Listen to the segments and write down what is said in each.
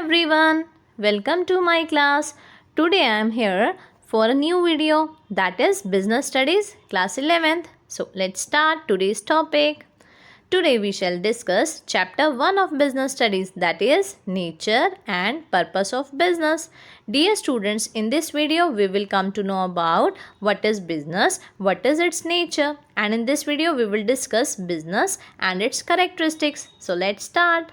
Everyone, welcome to my class. Today I am here for a new video, that is Business Studies class 11th. So let's start today's topic. Today we shall discuss chapter 1 of Business Studies, that is Nature and Purpose of Business. Dear students, in this video we will come to know about what is business, what is its nature, and in this video we will discuss business and its characteristics. So let's start.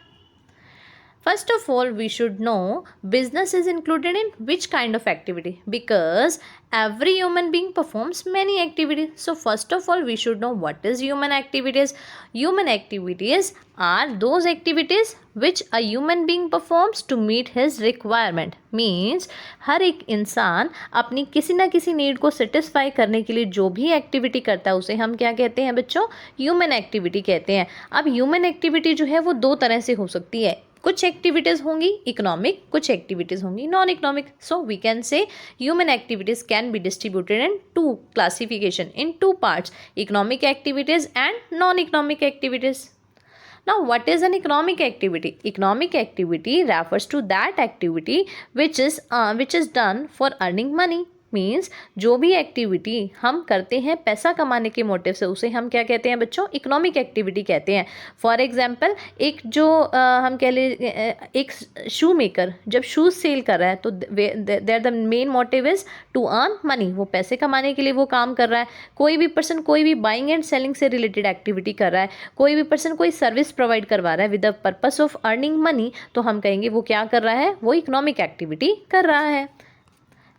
First of all, we should know business is included in which kind of activity, because every human being performs many activities. So first of all, we should know what is human activities. Human activities are those activities which a human being performs to meet his requirement. Means हर एक इंसान अपनी किसी ना किसी need को satisfy करने के लिए जो भी एक्टिविटी करता है उसे हम क्या कहते हैं बच्चों? ह्यूमन एक्टिविटी कहते हैं. अब ह्यूमन एक्टिविटी जो है वो दो तरह से हो सकती है. कुछ एक्टिविटीज़ होंगी इकोनॉमिक, कुछ एक्टिविटीज़ होंगी non economic. So we can say human activities can be distributed into classification, into parts, economic activities and non economic activities. Now, what is an economic activity? Economic activity refers to that activity which is done for earning money. Means जो भी activity हम करते हैं पैसा कमाने के motive से उसे हम क्या कहते हैं बच्चों? इकोनॉमिक एक्टिविटी कहते हैं. फॉर एग्जांपल एक जो हम कह ले एक शू मेकर जब शूज़ सेल कर रहा है तो there the main motive is to earn money. वो पैसे कमाने के लिए वो काम कर रहा है. कोई भी पर्सन कोई भी बाइंग एंड सेलिंग से रिलेटेड एक्टिविटी कर रहा है, कोई भी पर्सन कोई सर्विस प्रोवाइड करवा रहा है with the purpose of earning money, तो हम कहेंगे वो क्या कर रहा है? वो इकोनॉमिक एक्टिविटी कर रहा है.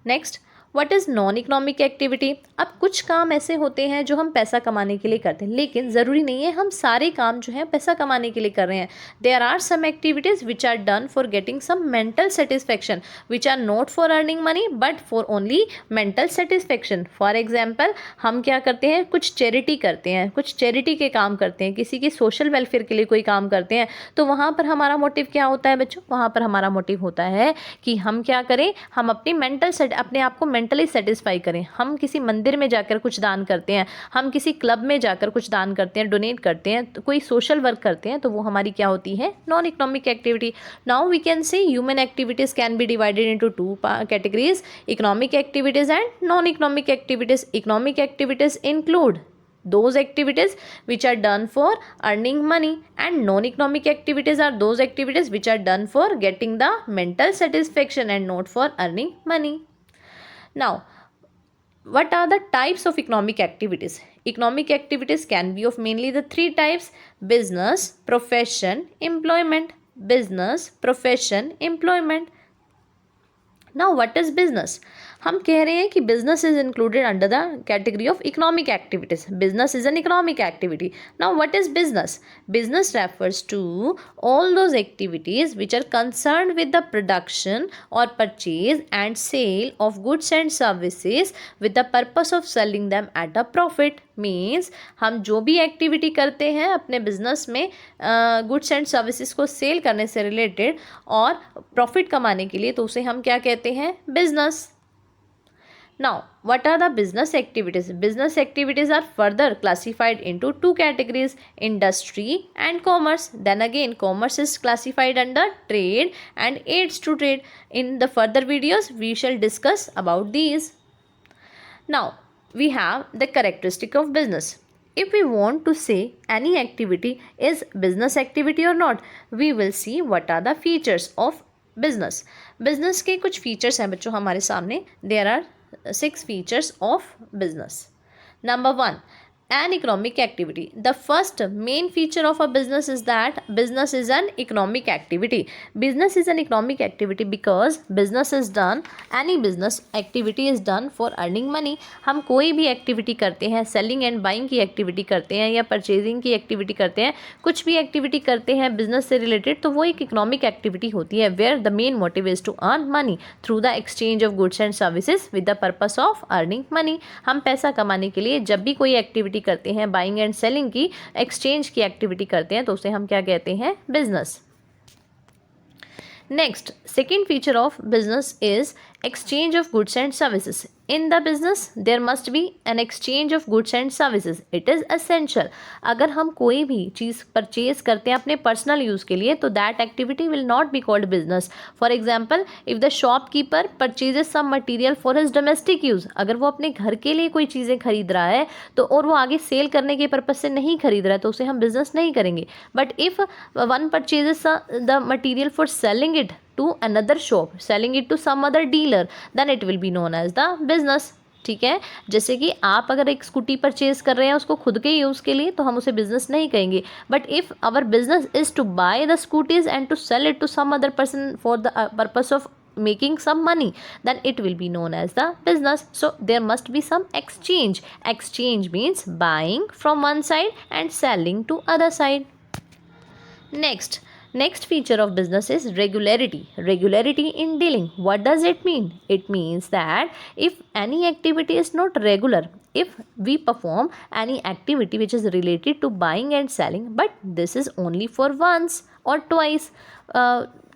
Next, what is non economic activity? अब कुछ काम ऐसे होते हैं जो हम पैसा कमाने के लिए करते हैं, लेकिन ज़रूरी नहीं है हम सारे काम जो है पैसा कमाने के लिए कर रहे हैं. There are some activities which are done for getting some mental satisfaction which are not for earning money but for only mental satisfaction. For example हम क्या करते हैं? कुछ चैरिटी करते हैं, कुछ चैरिटी के काम करते हैं, किसी की सोशल वेलफेयर के लिए कोई काम करते हैं, तो वहाँ पर हमारा मोटिव क्या होता है बच्चों? वहाँ पर हमारा मोटिव होता है कि हम क्या करें? हम अपने आप को मेंटली सेटिस्फाई करें. हम किसी मंदिर में जाकर कुछ दान करते हैं, हम किसी क्लब में जाकर कुछ दान करते हैं, डोनेट करते हैं, तो कोई सोशल वर्क करते हैं, तो वो हमारी क्या होती है? Non economic activity. Now we can say human activities can be divided into two categories, economic activities and non economic activities. Economic activities include those activities which are done for earning money, and non-economic activities are those activities which are done for getting the mental satisfaction and not for earning money. Now, what are the types of economic activities? Economic activities can be of mainly the three types: business, profession, employment. Business, profession, employment. Now, what is business? हम कह रहे हैं कि business is included under the category of economic activities. Business is an economic activity. Now what is business? Business refers to all those activities which are concern with the production और purchase and sale of goods and services with the purpose of selling them at a profit. Means हम जो भी activity करते हैं अपने business में goods and services को sale करने से रिलेटेड और प्रॉफिट कमाने के लिए, तो उसे हम क्या कहते हैं? Business. Now, what are the business activities? Business activities are further classified into two categories: industry and commerce. Then again, commerce is classified under trade and aids to trade. In the further videos, we shall discuss about these. Now, we have the characteristic of business. If we want to say any activity is business activity or not, we will see what are the features of business. Business के कुछ features हैं बच्चों हमारे सामने. There are 6 features of business. Number 1, an economic activity. The first main feature of a business is that business is an economic activity. Business is an economic activity because business is done, any business activity is done for earning money. हम कोई भी activity करते हैं, selling and buying की activity करते हैं या purchasing की एक्टिविटी करते हैं, कुछ भी एक्टिविटी करते हैं बिजनेस से रिलेटेड, तो वो एक इकोनॉमिक एक्टिविटी होती है where the main motive is to earn money through the exchange of goods and services with the purpose of earning money. हम पैसा कमाने के लिए जब भी कोई एक्टिविटी करते हैं, बाइंग एंड सेलिंग की, एक्सचेंज की एक्टिविटी करते हैं, तो उसे हम क्या कहते हैं? Business. Next, second feature of business is exchange of goods and services. in the business there must be an exchange of goods and services. It is essential. अगर हम कोई भी चीज़ परचेज करते हैं अपने पर्सनल यूज़ के लिए तो that activity will not be called business. For example, if the shopkeeper purchases some material for his domestic use, अगर वो अपने घर के लिए कोई चीज़ें खरीद रहा है तो और वो आगे सेल करने के पर्पज से नहीं खरीद रहा है तो उसे हम बिजनेस नहीं करेंगे. But if one purchases the material for selling it to another shop, selling it to some other dealer, then it will be known as the business. ठीक है, जैसे कि आप अगर एक स्कूटी परचेज कर रहे हैं उसको खुद के यूज़ के लिए तो हम उसे बिजनेस नहीं कहेंगे. But if our business is to buy the scooties and to sell it to some other person for the purpose of making some money, then it will be known as the business. So there must be some exchange. Exchange means buying from one side and selling to other side. Next feature of business is regularity. Regularity in dealing. What does it mean? It means that if any activity is not regular, if we perform any activity which is related to buying and selling, but this is only for once or twice,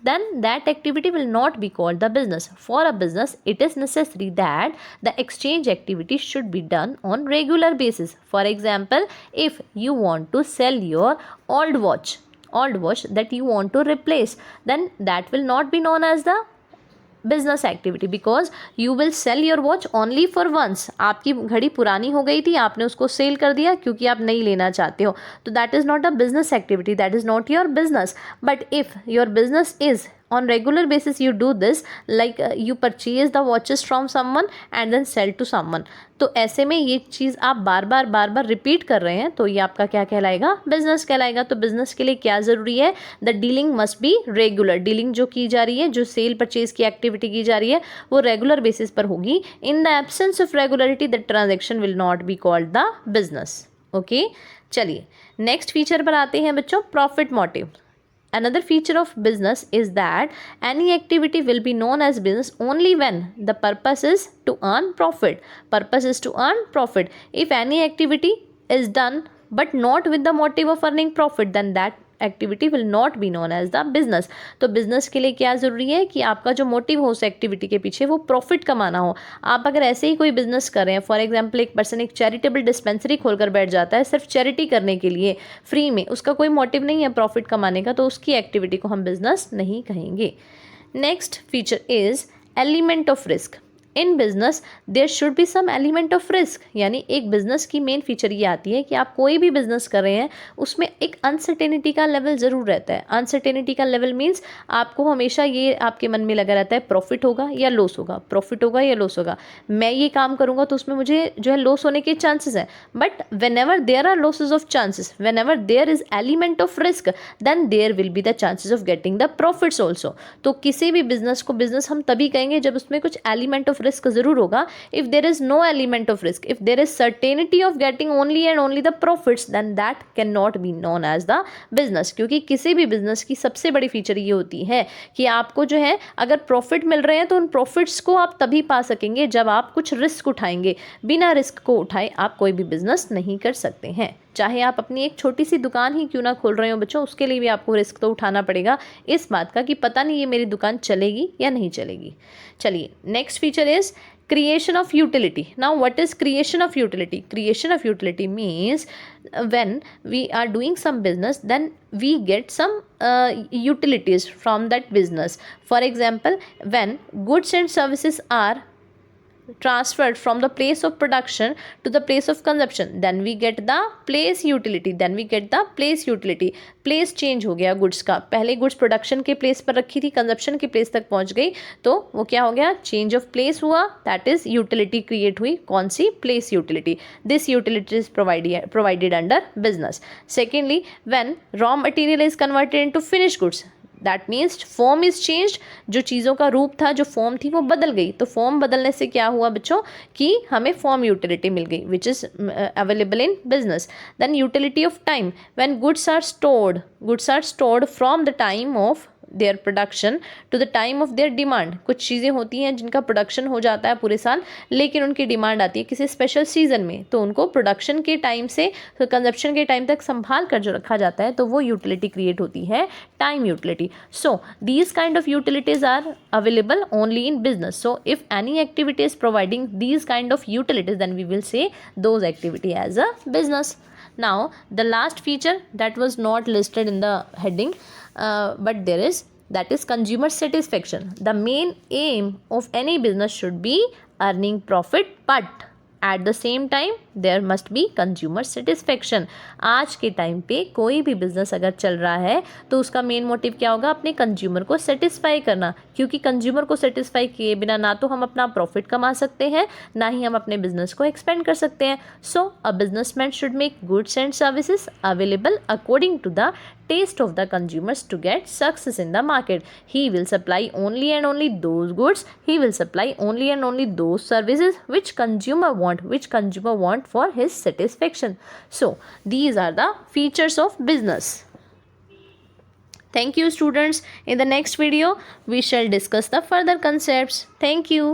then that activity will not be called the business. For a business, it is necessary that the exchange activity should be done on regular basis. For example, if you want to sell your old watch that you want to replace, then that will not be known as the business activity because you will sell your watch only for once. आपकी घड़ी पुरानी हो गई थी, आपने उसको cell कर दिया क्योंकि आप नहीं लेना चाहते हो, तो that is not a business activity, that is not your business. But if your business is on regular basis, you do this, like you purchase the watches from someone and then sell to someone, तो ऐसे में ये चीज़ आप बार बार repeat कर रहे हैं तो ये आपका क्या कहलाएगा? बिजनेस कहलाएगा. तो बिजनेस के लिए क्या ज़रूरी है? The dealing must be regular. Dealing जो की जा रही है, जो सेल परचेज की एक्टिविटी की जा रही है, वो रेगुलर बेसिस पर होगी. In the absence of regularity the transaction will not be called the business. Okay, चलिए नेक्स्ट फीचर पर आते हैं बच्चों, profit motive. Another feature of business is that any activity will be known as business only when the purpose is to earn profit. Purpose is to earn profit. If any activity is done but not with the motive of earning profit, then that activity will not be known as the business. तो business के लिए क्या ज़रूरी है कि आपका जो motive हो उस एक्टिविटी के पीछे वो प्रॉफिट कमाना हो. आप अगर ऐसे ही कोई बिजनेस कर रहे हैं, फॉर एग्जांपल एक पर्सन एक चैरिटेबल डिस्पेंसरी खोलकर बैठ जाता है सिर्फ चैरिटी करने के लिए फ्री में, उसका कोई मोटिव नहीं है प्रॉफिट कमाने का, तो उसकी एक्टिविटी को हम बिजनेस नहीं कहेंगे. Next feature is element of risk. In business there should be some element of risk. यानी एक बिजनेस की मेन फीचर ये आती है कि आप कोई भी बिजनेस कर रहे हैं उसमें एक अनसर्टेनिटी का लेवल ज़रूर रहता है. अनसर्टेनिटी का लेवल मीन्स आपको हमेशा ये आपके मन में लगा रहता है प्रॉफिट होगा या लॉस होगा, प्रॉफिट होगा या लॉस होगा. मैं ये काम करूँगा तो उसमें मुझे जो है लॉस होने के चांसेस हैं, but whenever there are losses of chances, whenever there is element of risk, then there will be the chances of getting the profits also. तो किसी भी बिजनेस को बिजनेस हम तभी कहेंगे जब उसमें कुछ एलिमेंट ऑफ रिस्क जरूर होगा. If there is no element of risk, if there is certainty of getting only and only the profits, then that can not be known as the business. क्योंकि किसी भी बिजनेस की सबसे बड़ी feature ये होती है कि आपको जो है अगर प्रॉफिट मिल रहे हैं तो उन प्रॉफिट्स को आप तभी पा सकेंगे जब आप कुछ रिस्क उठाएंगे. बिना रिस्क को उठाए आप कोई भी बिजनेस नहीं कर सकते हैं. चाहे आप अपनी एक छोटी सी दुकान ही क्यों ना खोल रहे हो बच्चों, उसके लिए भी आपको रिस्क तो उठाना पड़ेगा इस बात का कि पता नहीं ये मेरी दुकान चलेगी या नहीं चलेगी. चलिए next feature is creation of utility. Now what is creation of utility? Creation of utility means when we are doing some business, then we get some utilities from that business. For example, when goods and services are transferred from the place of production to the place of consumption, then we get the place utility. place change हो गया goods का. पहले goods production के place पर रखी थी, consumption के place तक पहुंच गई, तो वो क्या हो गया? चेंज ऑफ प्लेस हुआ. दैट इज यूटिलिटी क्रिएट हुई. कौन सी? Place utility. This utility is provided under business. Secondly, when raw material is converted into finish goods, that means form is changed. जो चीज़ों का रूप था, जो फॉर्म थी, वो बदल गई. तो फॉर्म बदलने से क्या हुआ बच्चों कि हमें फॉर्म यूटिलिटी मिल गई which is available in business. Then utility of time. When goods are stored from the time of their production to the time of their demand. कुछ चीज़ें होती हैं जिनका प्रोडक्शन हो जाता है पूरे साल, लेकिन उनकी डिमांड आती है किसी स्पेशल सीजन में, तो उनको प्रोडक्शन के टाइम से कंजप्शन के टाइम तक संभाल कर जो रखा जाता है, तो वो यूटिलिटी क्रिएट होती है, time utility. So these kind of utilities are available only in business. So if any activity is providing these kind of utilities, then we will say those activity as a business. Now the last feature that was not listed in the heading, but there is, that is consumer satisfaction. The main aim of any business should be earning profit, but at the same time there must be consumer satisfaction. आज के time पे कोई भी business अगर चल रहा है तो उसका मेन मोटिव क्या होगा, अपने कंज्यूमर को सेटिस्फाई करना, क्योंकि कंज्यूमर को सेटिस्फाई किए बिना ना तो हम अपना प्रॉफिट कमा सकते हैं, ना ही हम अपने बिजनेस को एक्सपेंड कर सकते हैं. So a businessman should make goods and services available according to the taste of the consumers to get success in the market. He will supply only and only those goods, he will supply only and only those services which consumer want for his satisfaction. So these are the features of business. Thank you students. In the next video we shall discuss the further concepts. Thank you.